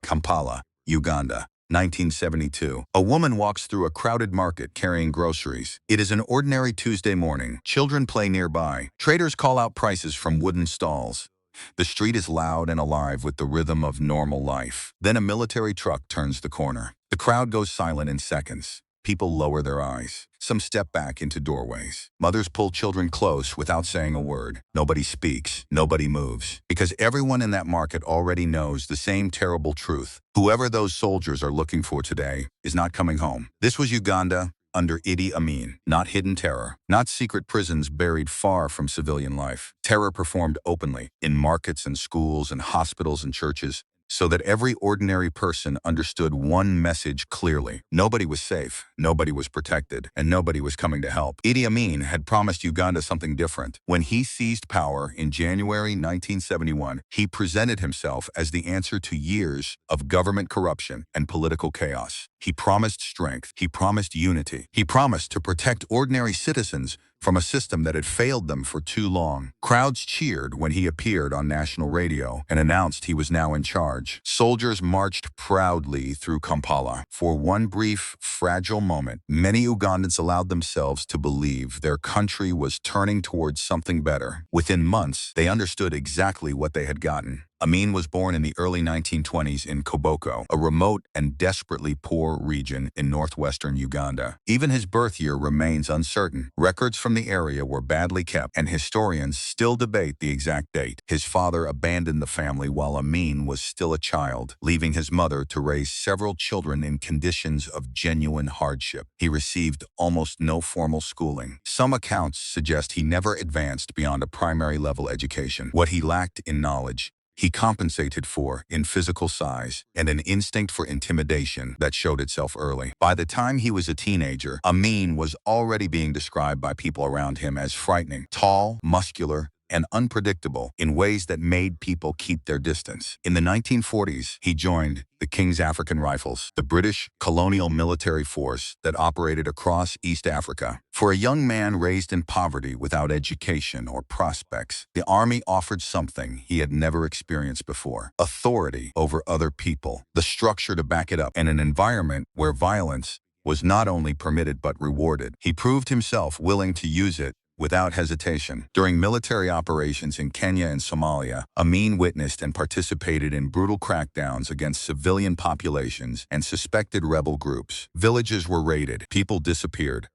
Kampala, Uganda, 1972. A woman walks through a crowded market carrying groceries. It is an ordinary Tuesday morning. Children play nearby. Traders call out prices from wooden stalls. The street is loud and alive with the rhythm of normal life. Then a military truck turns the corner. The crowd goes silent in seconds. People lower their eyes. Some step back into doorways. Mothers pull children close without saying a word. Nobody speaks. Nobody moves. Because everyone in that market already knows the same terrible truth. Whoever those soldiers are looking for today is not coming home. This was Uganda under Idi Amin. Not hidden terror. Not secret prisons buried far from civilian life. Terror performed openly in markets and schools and hospitals and churches, so that every ordinary person understood one message clearly. Nobody was safe, nobody was protected, and nobody was coming to help. Idi Amin had promised Uganda something different. When he seized power in January 1971, he presented himself as the answer to years of government corruption and political chaos. He promised strength, he promised unity, he promised to protect ordinary citizens from a system that had failed them for too long. Crowds cheered when he appeared on national radio and announced he was now in charge. Soldiers marched proudly through Kampala. For one brief, fragile moment, many Ugandans allowed themselves to believe their country was turning towards something better. Within months, they understood exactly what they had gotten. Amin was born in the early 1920s in Koboko, a remote and desperately poor region in northwestern Uganda. Even his birth year remains uncertain. Records from the area were badly kept, and historians still debate the exact date. His father abandoned the family while Amin was still a child, leaving his mother to raise several children in conditions of genuine hardship. He received almost no formal schooling. Some accounts suggest he never advanced beyond a primary level education. What he lacked in knowledge, he compensated for in physical size and an instinct for intimidation that showed itself early. By the time he was a teenager, Amin was already being described by people around him as frightening, tall, muscular, and unpredictable in ways that made people keep their distance. In the 1940s, he joined the King's African Rifles, the British colonial military force that operated across East Africa. For a young man raised in poverty without education or prospects, the army offered something he had never experienced before: authority over other people, the structure to back it up, and an environment where violence was not only permitted but rewarded. He proved himself willing to use it without hesitation. During military operations in Kenya and Somalia, Amin witnessed and participated in brutal crackdowns against civilian populations and suspected rebel groups. Villages were raided, people disappeared.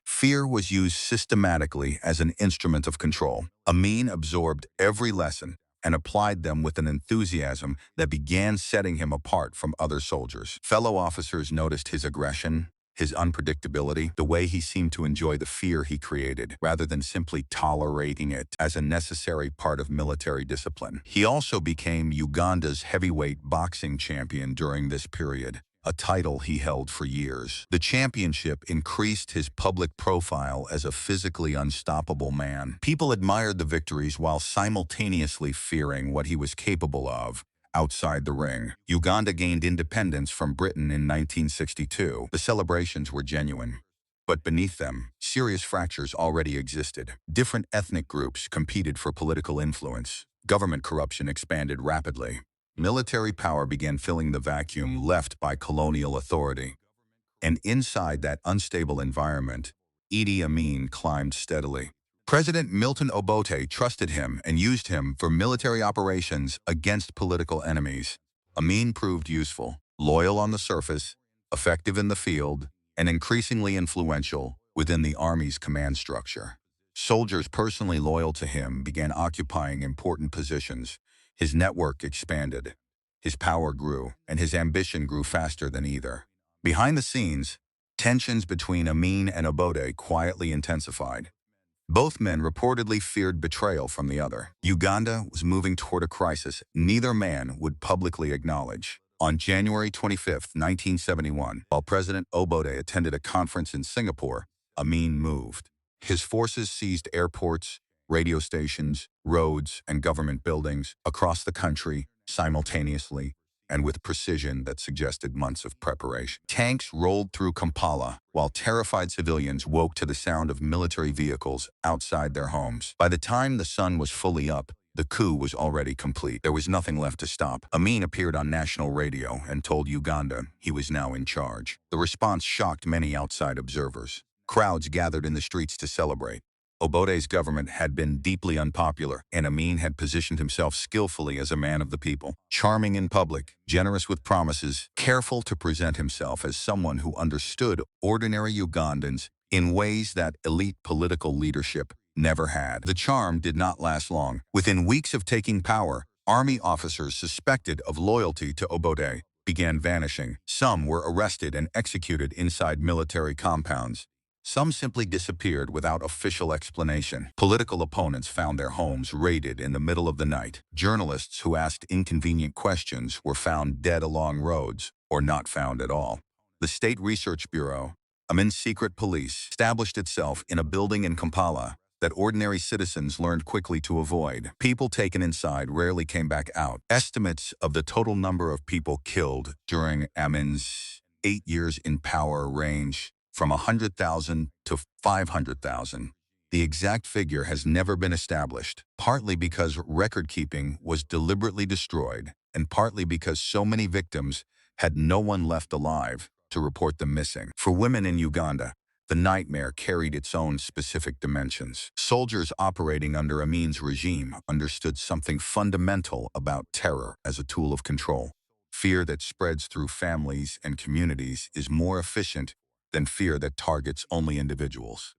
Fear was used systematically as an instrument of control. Amin absorbed every lesson and applied them with an enthusiasm that began setting him apart from other soldiers. Fellow officers noticed his aggression, his unpredictability, the way he seemed to enjoy the fear he created, rather than simply tolerating it as a necessary part of military discipline. He also became Uganda's heavyweight boxing champion during this period, a title he held for years. The championship increased his public profile as a physically unstoppable man. People admired the victories while simultaneously fearing what he was capable of outside the ring. Uganda gained independence from Britain in 1962. The celebrations were genuine, but beneath them, serious fractures already existed. Different ethnic groups competed for political influence. Government corruption expanded rapidly. Military power began filling the vacuum left by colonial authority. And inside that unstable environment, Idi Amin climbed steadily. President Obote trusted him and used him for military operations against political enemies. Amin proved useful, loyal on the surface, effective in the field, and increasingly influential within the army's command structure. Soldiers personally loyal to him began occupying important positions. His network expanded, his power grew, and his ambition grew faster than either. Behind the scenes, tensions between Amin and Obote quietly intensified. Both men reportedly feared betrayal from the other. Uganda was moving toward a crisis neither man would publicly acknowledge. On January 25, 1971, while President Obote attended a conference in Singapore, Amin moved. His forces seized airports, radio stations, roads, and government buildings across the country simultaneously, and with precision that suggested months of preparation. Tanks rolled through Kampala, while terrified civilians woke to the sound of military vehicles outside their homes. By the time the sun was fully up, The coup was already complete. There was nothing left to stop. Amin appeared on national radio and told Uganda he was now in charge. The response shocked many outside observers. Crowds gathered in the streets to celebrate. Obote's government had been deeply unpopular, and Amin had positioned himself skillfully as a man of the people. Charming in public, generous with promises, careful to present himself as someone who understood ordinary Ugandans in ways that elite political leadership never had. The charm did not last long. Within weeks of taking power, army officers suspected of loyalty to Obote began vanishing. Some were arrested and executed inside military compounds. Some simply disappeared without official explanation. Political opponents found their homes raided in the middle of the night. Journalists who asked inconvenient questions were found dead along roads or not found at all. The State Research Bureau, Amin's secret police, established itself in a building in Kampala that ordinary citizens learned quickly to avoid. People taken inside rarely came back out. Estimates of the total number of people killed during Amin's 8 years in power range from 100,000 to 500,000. The exact figure has never been established, partly because record-keeping was deliberately destroyed, and partly because so many victims had no one left alive to report them missing. For women in Uganda, the nightmare carried its own specific dimensions. Soldiers operating under Amin's regime understood something fundamental about terror as a tool of control. Fear that spreads through families and communities is more efficient than fear that targets only individuals.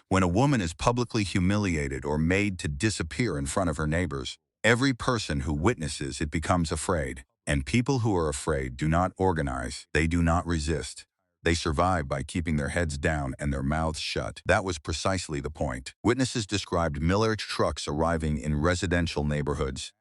When a woman is publicly humiliated or made to disappear in front of her neighbors, every person who witnesses it becomes afraid. And people who are afraid do not organize, they do not resist. They survive by keeping their heads down and their mouths shut. That was precisely the point. Witnesses described military trucks arriving in residential neighborhoods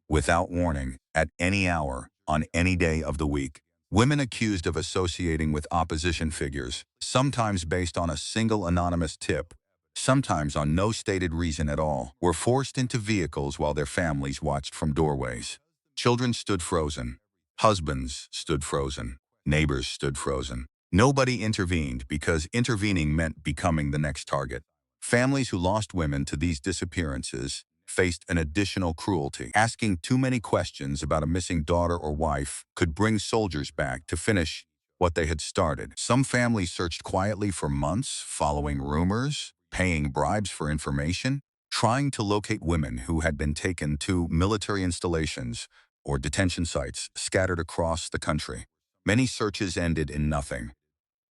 without warning, at any hour, on any day of the week. Women accused of associating with opposition figures, sometimes based on a single anonymous tip, sometimes on no stated reason at all, were forced into vehicles while their families watched from doorways. Children stood frozen. Husbands stood frozen. Neighbors stood frozen. Nobody intervened because intervening meant becoming the next target. Families who lost women to these disappearances faced an additional cruelty. Asking too many questions about a missing daughter or wife could bring soldiers back to finish what they had started. Some families searched quietly for months, following rumors, paying bribes for information, trying to locate women who had been taken to military installations or detention sites scattered across the country. Many searches ended in nothing,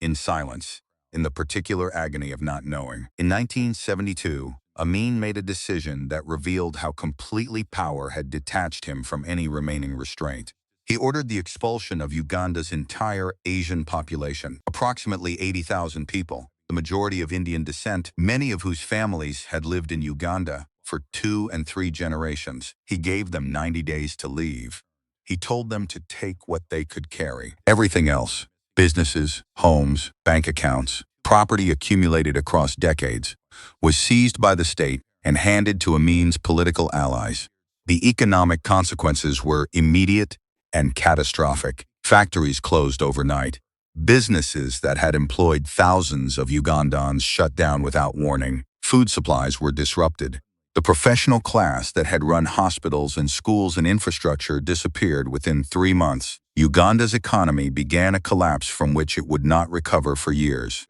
in silence, in the particular agony of not knowing. In 1972, Amin made a decision that revealed how completely power had detached him from any remaining restraint. He ordered the expulsion of Uganda's entire Asian population, approximately 80,000 people, the majority of Indian descent, many of whose families had lived in Uganda for 2 and 3 generations. He gave them 90 days to leave. He told them to take what they could carry. Everything else, businesses, homes, bank accounts, property accumulated across decades, was seized by the state and handed to Amin's political allies. The economic consequences were immediate and catastrophic. Factories closed overnight. Businesses that had employed thousands of Ugandans shut down without warning. Food supplies were disrupted. The professional class that had run hospitals and schools and infrastructure disappeared within 3 months. Uganda's economy began a collapse from which it would not recover for years.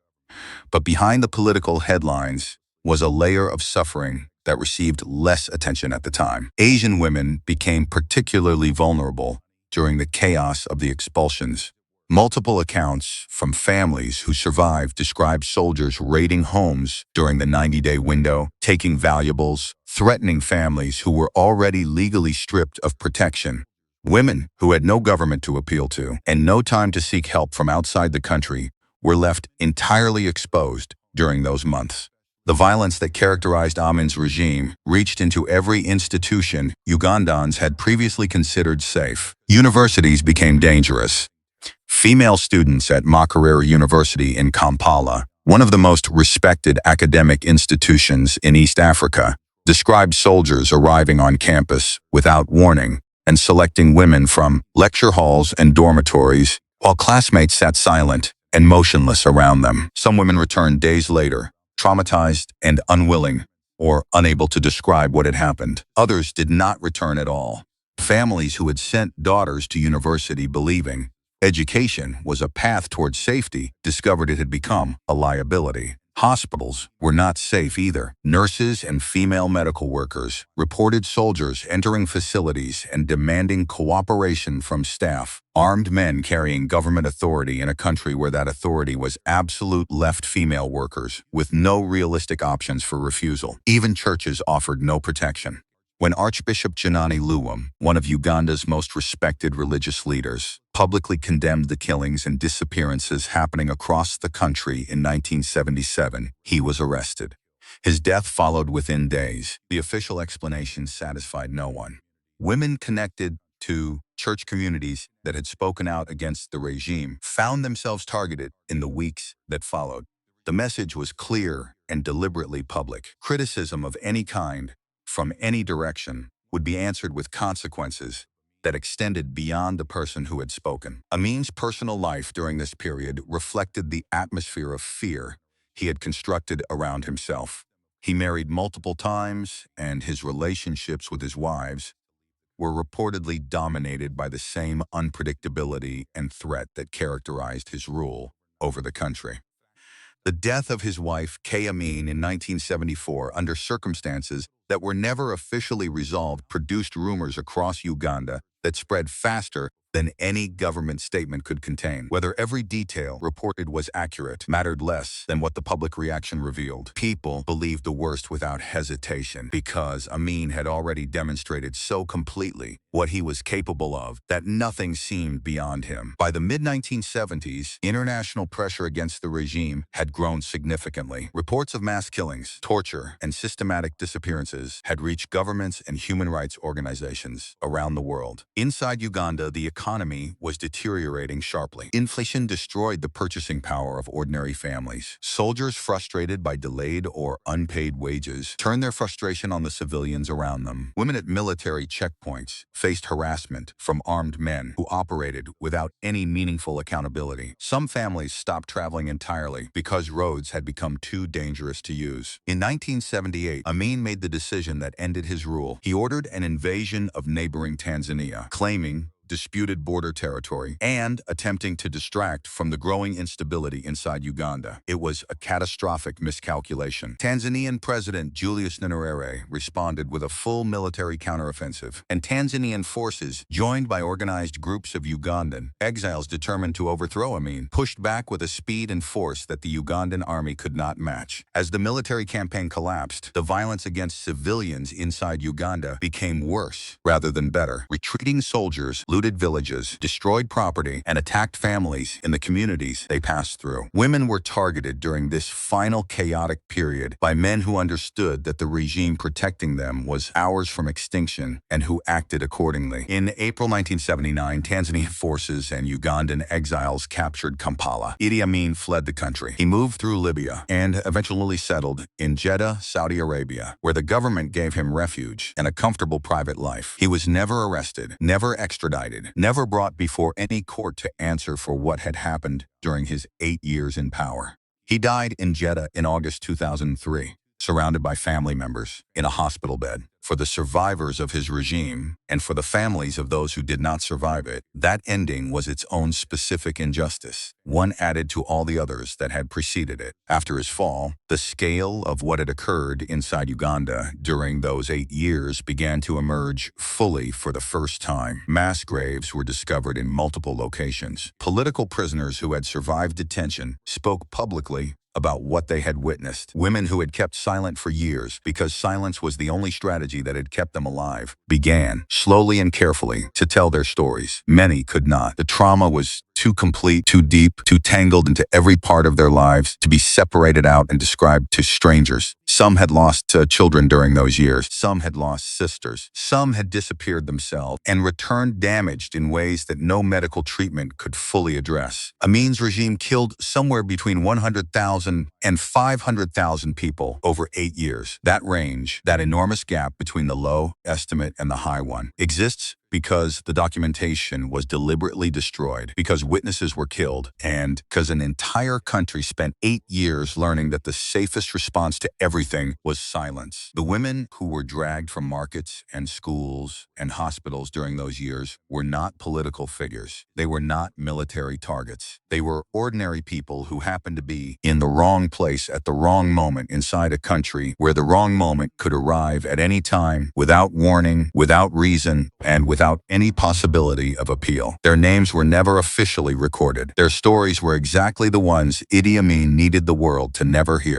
But behind the political headlines was a layer of suffering that received less attention at the time. Asian women became particularly vulnerable during the chaos of the expulsions. Multiple accounts from families who survived describe soldiers raiding homes during the 90-day window, taking valuables, threatening families who were already legally stripped of protection. Women who had no government to appeal to and no time to seek help from outside the country were left entirely exposed during those months. The violence that characterized Amin's regime reached into every institution Ugandans had previously considered safe. Universities became dangerous. Female students at Makerere University in Kampala, one of the most respected academic institutions in East Africa, described soldiers arriving on campus without warning and selecting women from lecture halls and dormitories while classmates sat silent and motionless around them. Some women returned days later, traumatized and unwilling or unable to describe what had happened. Others did not return at all. Families who had sent daughters to university believing education was a path towards safety discovered it had become a liability. Hospitals were not safe either. Nurses and female medical workers reported soldiers entering facilities and demanding cooperation from staff. Armed men carrying government authority in a country where that authority was absolute left female workers with no realistic options for refusal. Even churches offered no protection. When Archbishop Janani Luwum, one of Uganda's most respected religious leaders, publicly condemned the killings and disappearances happening across the country in 1977, he was arrested. His death followed within days. The official explanation satisfied no one. Women connected to church communities that had spoken out against the regime found themselves targeted in the weeks that followed. The message was clear and deliberately public. Criticism of any kind, from any direction, would be answered with consequences that extended beyond the person who had spoken. Amin's personal life during this period reflected the atmosphere of fear he had constructed around himself. He married multiple times, and his relationships with his wives were reportedly dominated by the same unpredictability and threat that characterized his rule over the country. The death of his wife, Idi Amin, in 1974, under circumstances that were never officially resolved, produced rumors across Uganda that spread faster than any government statement could contain. Whether every detail reported was accurate mattered less than what the public reaction revealed. People believed the worst without hesitation because Amin had already demonstrated so completely what he was capable of that nothing seemed beyond him. By the mid-1970s, international pressure against the regime had grown significantly. Reports of mass killings, torture, and systematic disappearances had reached governments and human rights organizations around the world. Inside Uganda, the economy was deteriorating sharply. Inflation destroyed the purchasing power of ordinary families. Soldiers, frustrated by delayed or unpaid wages, turned their frustration on the civilians around them. Women at military checkpoints faced harassment from armed men who operated without any meaningful accountability. Some families stopped traveling entirely because roads had become too dangerous to use. In 1978, Amin made the decision that ended his rule. He ordered an invasion of neighboring Tanzania, claiming disputed border territory, and attempting to distract from the growing instability inside Uganda. It was a catastrophic miscalculation. Tanzanian President Julius Nyerere responded with a full military counteroffensive, and Tanzanian forces, joined by organized groups of Ugandan exiles determined to overthrow Amin, pushed back with a speed and force that the Ugandan army could not match. As the military campaign collapsed, the violence against civilians inside Uganda became worse rather than better. Retreating soldiers looted villages, destroyed property, and attacked families in the communities they passed through. Women were targeted during this final chaotic period by men who understood that the regime protecting them was hours from extinction and who acted accordingly. In April 1979, Tanzanian forces and Ugandan exiles captured Kampala. Idi Amin fled the country. He moved through Libya and eventually settled in Jeddah, Saudi Arabia, where the government gave him refuge and a comfortable private life. He was never arrested, never extradited, never brought before any court to answer for what had happened during his 8 years in power. He died in Jeddah in August 2003, surrounded by family members, in a hospital bed. For the survivors of his regime, and for the families of those who did not survive it, that ending was its own specific injustice, one added to all the others that had preceded it. After his fall, the scale of what had occurred inside Uganda during those 8 years began to emerge fully for the first time. Mass graves were discovered in multiple locations. Political prisoners who had survived detention spoke publicly about what they had witnessed. Women who had kept silent for years because silence was the only strategy that had kept them alive began, slowly and carefully, to tell their stories. Many could not. The trauma was too complete, too deep, too tangled into every part of their lives to be separated out and described to strangers. Some had lost children during those years. Some had lost sisters. Some had disappeared themselves and returned damaged in ways that no medical treatment could fully address. Amin's regime killed somewhere between 100,000 and 500,000 people over 8 years. That range, that enormous gap between the low estimate and the high one, exists because the documentation was deliberately destroyed, because witnesses were killed, and because an entire country spent 8 years learning that the safest response to everything was silence. The women who were dragged from markets and schools and hospitals during those years were not political figures. They were not military targets. They were ordinary people who happened to be in the wrong place at the wrong moment inside a country where the wrong moment could arrive at any time, without warning, without reason, and without any possibility of appeal. Their names were never officially recorded. Their stories were exactly the ones Idi Amin needed the world to never hear.